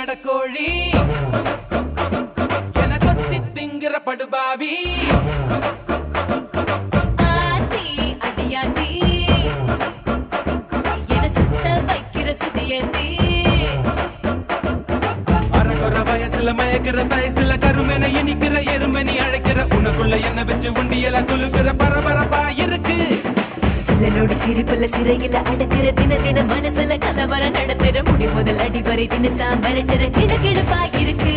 பெடக்கோழி என கொத்தி திங்கிற படுபாவி ஆசி அடியாசி என சுத்த வைக்கிற சுதியசி அரகுற வயசுல மயக்கிற சயசுல கருமென இனிக்கிற எருமனி அழைக்கிற உனக்குள்ள என்ன வச்சு உண்டியல குலுக்கிற பரபரப்பா இருக்கு இதனோடு சிரிப்புல சிறையில அடக்கிற தின தின மனசுல கலவர நடத்துற முடி முதல் அடிவரை தினசா மிரட்டுற கிழக்கிழப்பா இருக்கு